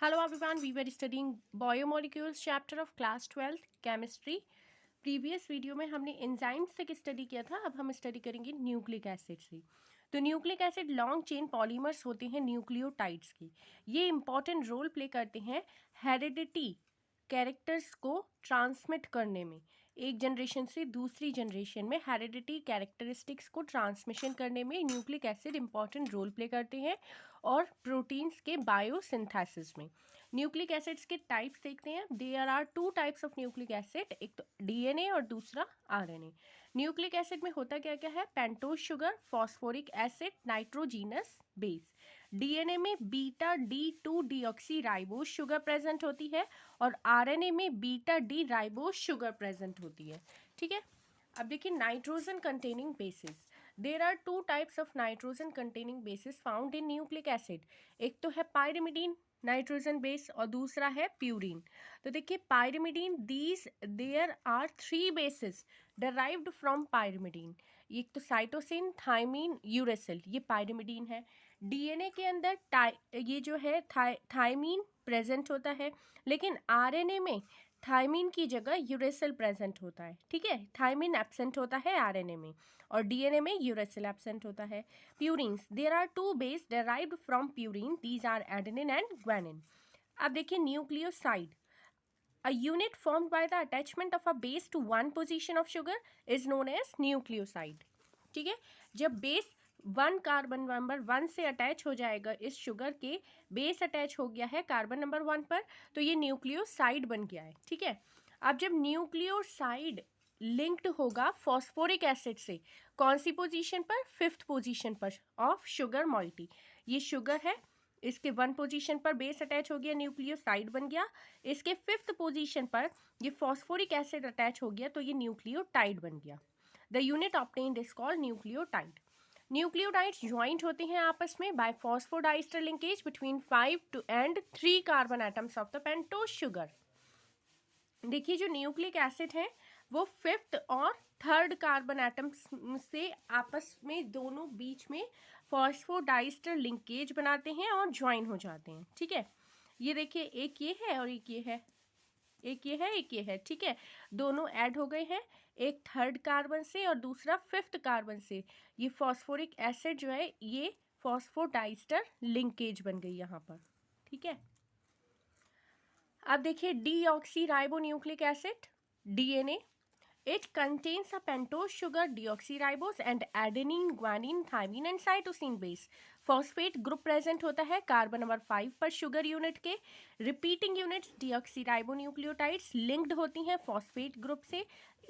Hello everyone, we were studying biomolecules chapter of class 12th chemistry. Previous video में हमने enzymes तक study किया था, अब हम स्टडी करेंगे न्यूक्लिक एसिड से। तो nucleic acid long chain polymers होते हैं न्यूक्लियोटाइड्स की। ये इंपॉर्टेंट रोल प्ले करते हैं हेरिडिटी कैरेक्टर्स को ट्रांसमिट करने में, एक जनरेशन से दूसरी जनरेशन में हेरिडिटी कैरेक्टरिस्टिक्स को ट्रांसमिशन करने में nucleic acid important role play करते हैं और प्रोटीन्स के बायोसिंथेसिस में। न्यूक्लिक एसिड्स के टाइप्स देखते हैं। There are two types of nucleic acid, एक तो डीएनए और दूसरा आरएनए। न्यूक्लिक एसिड में होता क्या क्या है? Pentose sugar, phosphoric acid, nitrogenous base. DNA में beta D2 deoxy ribose sugar present होती है और आरएनए में beta D ribose sugar present होती है। ठीक है, अब देखिए nitrogen containing bases. There are two types of nitrogen containing bases found in nucleic acid. एक तो है पायरिमिडीन नाइट्रोजन बेस और दूसरा है प्यूरिन। तो देखिए pyrimidine, these there are three bases derived from pyrimidine. एक तो साइटोसिन, थायमीन, यूरेसिल, ये पायरिमिडीन है। डीएनए के अंदर ये जो है थायमीन प्रेजेंट होता है, लेकिन आरएनए में थायमीन की जगह यूरेसिल प्रेजेंट होता है। ठीक है, थायमीन एब्सेंट होता है आरएनए में और डीएनए में यूरेसिल एब्सेंट होता है। Purines, there are two base derived from purine, these are adenine and guanine. अब देखिए nucleoside, a unit formed by the attachment of a base to one position of sugar is known as nucleoside. ठीक है, जब base one carbon number 1 से attach हो जाएगा, इस sugar के बेस अटैच हो गया है कार्बन नंबर 1 पर, तो ये न्यूक्लियोसाइड बन गया है। ठीक है, अब जब न्यूक्लियोसाइड लिंक्ड होगा फॉस्फोरिक एसिड से, कौन सी पोजीशन पर? 5th पोजीशन पर ऑफ शुगर मॉइटी। ये शुगर है, इसके 1 पोजीशन पर बेस अटैच हो गया, न्यूक्लियोसाइड बन गया। इसके 5th पोजीशन पर ये फॉस्फोरिक एसिड अटैच हो गया, तो ये न्यूक्लियोटाइड बन गया। The unit obtained is called nucleotide. Nucleotides joint होते हैं आपस में by phosphodiester linkage between 5 and 3 carbon atoms of the pentose sugar. देखिए जो न्यूक्लिक एसिड है वो 5th और 3rd कार्बन एटम्स से आपस में दोनों बीच में फॉस्फोडाइस्टर लिंकेज बनाते हैं और ज्वाइन हो जाते हैं। ठीक है, ये देखिए एक ये है और एक ये है, एक ये है एक ये है। ठीक है, दोनों ऐड हो गए हैं, एक 3rd कार्बन से और दूसरा 5th कार्बन से। ये फॉस्फोरिक एसिड जो है ये फॉस्फोडाइस्टर लिंकेज बन गई यहाँ पर। ठीक है, अब देखिए deoxy ribo nucleic acid DNA, it contains a pentose sugar, deoxyribose and adenine, guanine, thymine and cytosine base. Phosphate group present होता है कार्बन नंबर 5 पर शुगर यूनिट के। Repeating units deoxyribo nucleotides linked होती हैं फॉस्फेट ग्रुप से,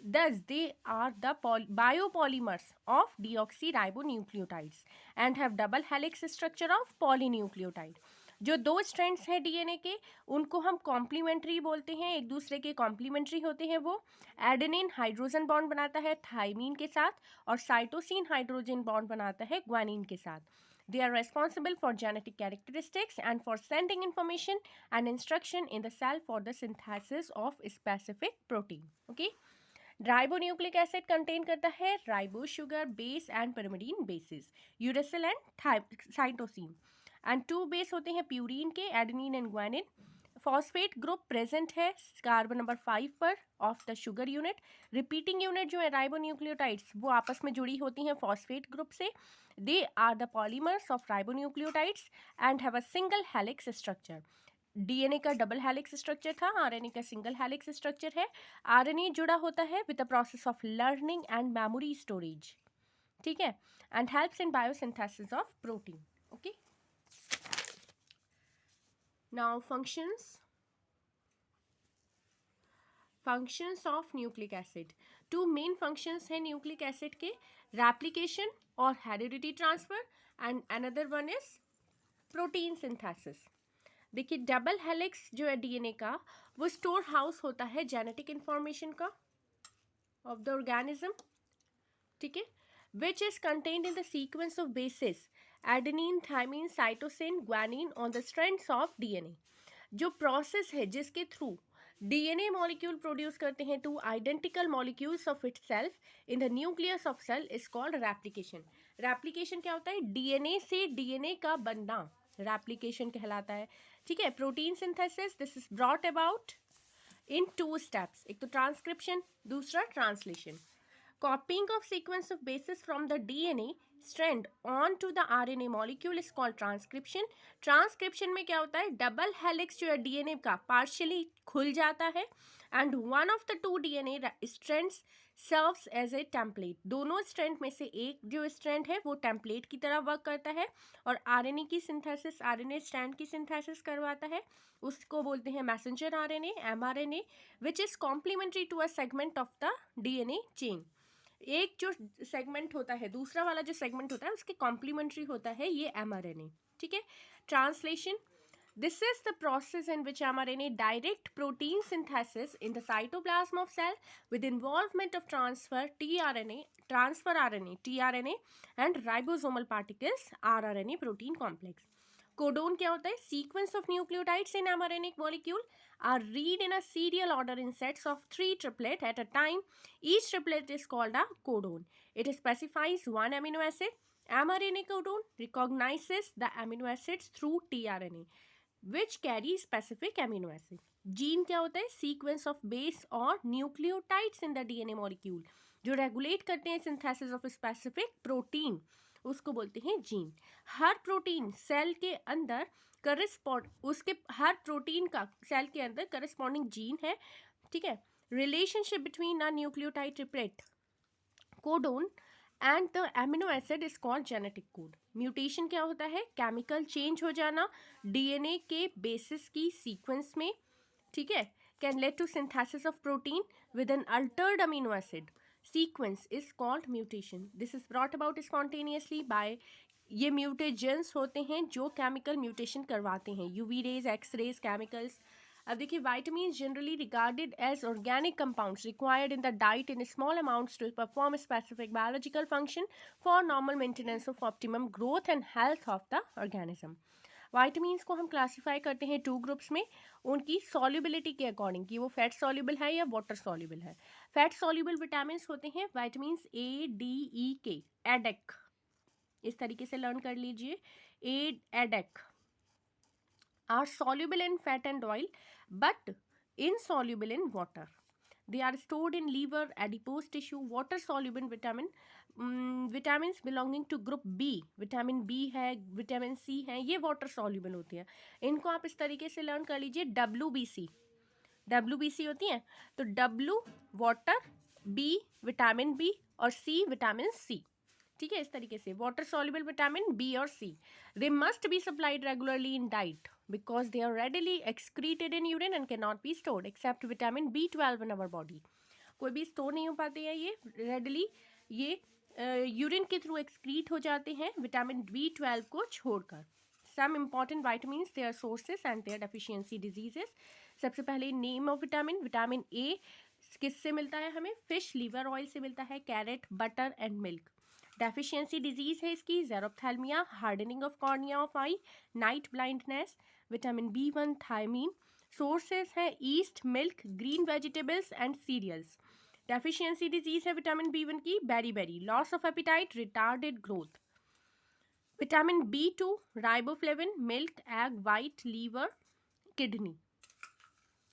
thus they are the biopolymers of deoxyribonucleotides and have double helix structure of polynucleotide. जो दो strands हैं डीएनए के उनको हम कॉम्प्लीमेंट्री बोलते हैं, एक दूसरे के कॉम्प्लीमेंट्री होते हैं। वो एडेनिन हाइड्रोजन बॉन्ड बनाता है थायमीन के साथ और साइटोसिन हाइड्रोजन बॉन्ड बनाता है ग्वानिन के साथ। They are responsible for genetic characteristics and for sending information and instruction in the cell for the synthesis of specific protein. Okay? Ribonucleic acid contain करता है ribo sugar base and pyrimidine basis, uracil and cytosine, and 2 base होते हैं purine के, adenine and guanine. Phosphate group present है carbon number 5 पर of the sugar unit. Repeating unit जो है ribonucleotides वो आपस में जुड़ी होती हैं फॉस्फेट ग्रुप से। They are the polymers of ribonucleotides and have a single helix structure. DNA का डबल हेलिक्स स्ट्रक्चर था, आरएनए का सिंगल हेलिक्स स्ट्रक्चर है। आरएनए जुड़ा होता है with the process of learning and memory storage. ठीक है, and helps in biosynthesis of protein. Okay, now functions of nucleic acid. 2 main functions हैं न्यूक्लिक एसिड के, रेप्लिकेशन और heredity transfer, and another one is protein synthesis. देखिए double helix जो है DNA का वो स्टोर हाउस होता है जेनेटिक इंफॉर्मेशन का ऑफ द ऑर्गेनिज्म। ठीक है, which is contained in the sequence of bases adenine, thymine, cytosine, guanine on the strands of DNA. जो प्रोसेस है जिसके थ्रू डीएनए मॉलिक्यूल प्रोड्यूस करते हैं 2 identical molecules of itself in the nucleus of cell is called replication. Replication क्या होता है? DNA से DNA का बनना रेप्लिकेशन कहलाता है। ठीक है, protein synthesis this is brought about in 2 steps, एक तो ट्रांसक्रिप्शन, दूसरा translation. Copying of sequence of bases from the DNA strand onto the RNA molecule is called transcription. Transcription में क्या होता है, डबल हेलिक्स जो है डीएनए का पार्शियली खुल जाता है and one of the 2 DNA strands serves as a template. दोनों स्ट्रैंड में से एक जो स्ट्रैंड है वो टेम्पलेट की तरह वर्क करता है और आरएनए की सिंथेसिस, आरएनए स्ट्रैंड की सिंथेसिस करवाता है. उसको बोलते हैं messenger RNA, mRNA, which is complementary to a segment of the DNA chain. एक जो सेगमेंट होता है, दूसरा वाला जो सेगमेंट होता है उसके कॉम्प्लीमेंट्री होता है ये एमआरएनए. ठीक है, translation this is the process in which mRNA direct protein synthesis in the cytoplasm of cell with involvement of transfer RNA tRNA and ribosomal particles rRNA protein complex. Codon क्या होता है, sequence of nucleotides in mRNA molecule are read in a serial order in sets of 3 triplet at a time. Each triplet is called a codon. It specifies one amino acid. mRNA codon recognizes the amino acids through tRNA, which carry specific amino acid. Gene क्या होता है, sequence of base और nucleotides in the DNA molecule जो regulate करते हैं synthesis of a specific protein, उसको बोलते हैं जीन. हर प्रोटीन सेल के अंदर उसके हर प्रोटीन का सेल के अंदर करस्पॉन्डिंग जीन है. ठीक है, relationship between a nucleotide triplet codon and the amino acid is called genetic code. Mutation क्या होता है, केमिकल चेंज हो जाना डीएनए के बेसिस की सीक्वेंस में. ठीक है, can lead to synthesis of protein with an altered amino acid sequence is called mutation. This is brought about spontaneously by ये म्यूटेजेंस होते हैं जो केमिकल म्यूटेशन करवाते हैं, UV rays, X rays, chemicals. अब देखिए, vitamin generally regarded as organic compounds required in the diet in small amounts to perform specific biological function for normal maintenance of optimum growth and health of the organism. Vitamins को हम classify करते हैं 2 groups में उनकी solubility के according कि वो fat soluble है या वाटर सॉल्युबल है. फैट सॉल्युबल विटामिन होते हैं वाइटामिन ए, डी, ई, के. एडेक इस तरीके से लर्न कर लीजिए. A D E K are soluble in fat and oil but insoluble in water. They are stored in liver, adipose tissue. Water soluble vitamins belonging to group B, vitamin B है, vitamin C है, ये water soluble होती है. इनको आप इस तरीके से लर्न कर लीजिए. WBC होती है, तो W water, B vitamin B और C विटामिन सी. ठीक है, इस तरीके से वाटर सॉल्युबल विटामिन बी और C. They must be supplied regularly in diet because they are readily excreted in urine and cannot be stored except vitamin B12 in our body. कोई भी store नहीं हो पाते हैं ये रेडली, ये urine के थ्रू एक्सक्रीट हो जाते हैं विटामिन B12 को छोड़कर. Some important vitamins, their sources and their deficiency diseases. सबसे पहले नेम ऑफ विटामिन ए किससे मिलता है हमें, फिश लीवर ऑयल से मिलता है, carrot, butter and milk. Deficiency disease है इसकी xerophthalmia, hardening of cornea of eye, night blindness. Vitamin B1 thiamine. Sources है yeast, milk, green vegetables and cereals. Deficiency disease है विटामिन B1 की beriberi, loss of appetite, retarded growth. Vitamin B2 riboflavin, milk, egg white, liver, kidney.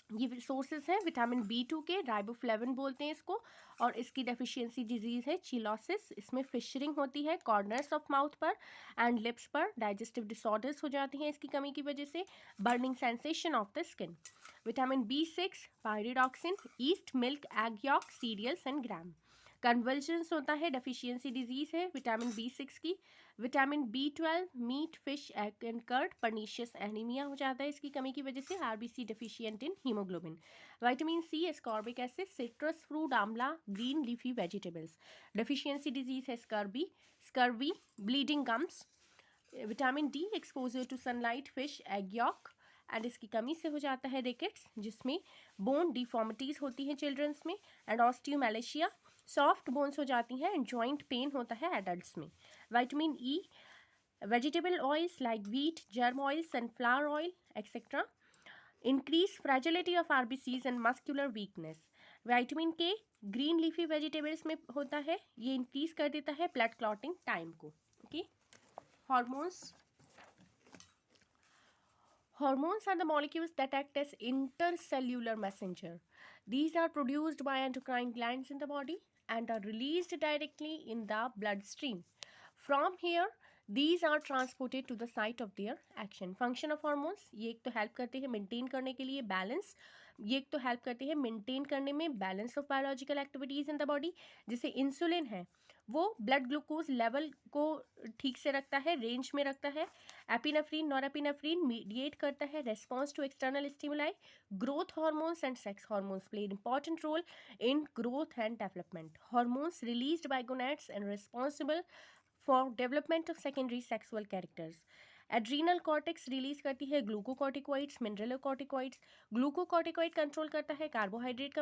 ये sources है vitamin B2 के, riboflavin बोलते हैं इसको. और इसकी डेफिशिएंसी डिजीज है चिलोसिस. इसमें फिशरिंग होती है कॉर्नर्स ऑफ माउथ पर एंड लिप्स पर. डाइजेस्टिव डिसऑर्डर्स हो जाती हैं इसकी कमी की वजह से. Burning sensation of the skin. Vitamin B6 pyridoxine, yeast, milk, egg yolk, cereals and gram. Convulsions होता है, डेफिशिएंसी डिजीज है विटामिन B6 की. Vitamin B12 meat, fish, egg and curd. Pernicious anaemia हो जाता है इसकी कमी की वजह से. RBC deficient in haemoglobin. Vitamin C ascorbic acid, citrus fruit, amla, green leafy vegetables. Deficiency disease है scurvy, bleeding gums. Vitamin D exposure to sunlight, fish, egg yolk and इसकी कमी से हो जाता है रिकेट्स जिसमें बोन डिफॉर्मिटीज होती हैं चिल्ड्रंस में. एंड ऑस्टियोमैलेशिया, सॉफ्ट बोन्स हो जाती हैं एंड जॉइंट पेन होता है एडल्ट्स में. Vitamin E vegetable oils like wheat, germ oil, sunflower oil etcetera. Increase fragility of RBCs and muscular weakness. Vitamin K green leafy vegetables में होता है, ये इंक्रीज कर देता है ब्लड क्लॉटिंग टाइम को. Okay, Hormones are the molecules that act as intercellular messenger. These are produced by endocrine glands in the body and are released directly in the bloodstream. From here, these are transported to the site of their action. Function of hormones, ये एक तो help करते हैं maintain करने के लिए balance, ये एक तो हेल्प करते हैं मेंटेन करने में balance of biological activities in the body. जैसे इंसुलिन है वो ब्लड ग्लूकोज लेवल को ठीक से रखता है, रेंज में रखता है. एपिनेफ्रीन नॉरएपिनेफ्रीन मीडिएट करता है response to external stimuli. Growth hormones and sex hormones play an important role in growth and development. Hormones released by gonads and responsible for development of secondary sexual characters. Adrenal cortex release करती है glucocorticoids, mineralocorticoids. Glucocorticoid control करता है carbohydrate का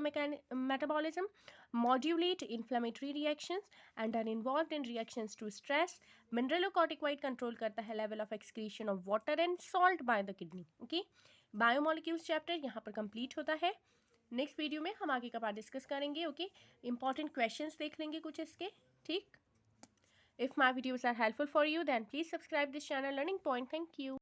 metabolism, modulate inflammatory reactions and are involved in reactions to stress. Mineralocorticoid control करता है level of excretion of water and salt by the kidney. Okay, biomolecules chapter यहाँ पर complete होता है. Next video में हम आगे का पार्ट डिस्कस करेंगे. ओके, इंपॉर्टेंट क्वेश्चंस देख लेंगे कुछ इसके. ठीक. If my videos are helpful for you, then please subscribe this channel Learning Point. Thank you.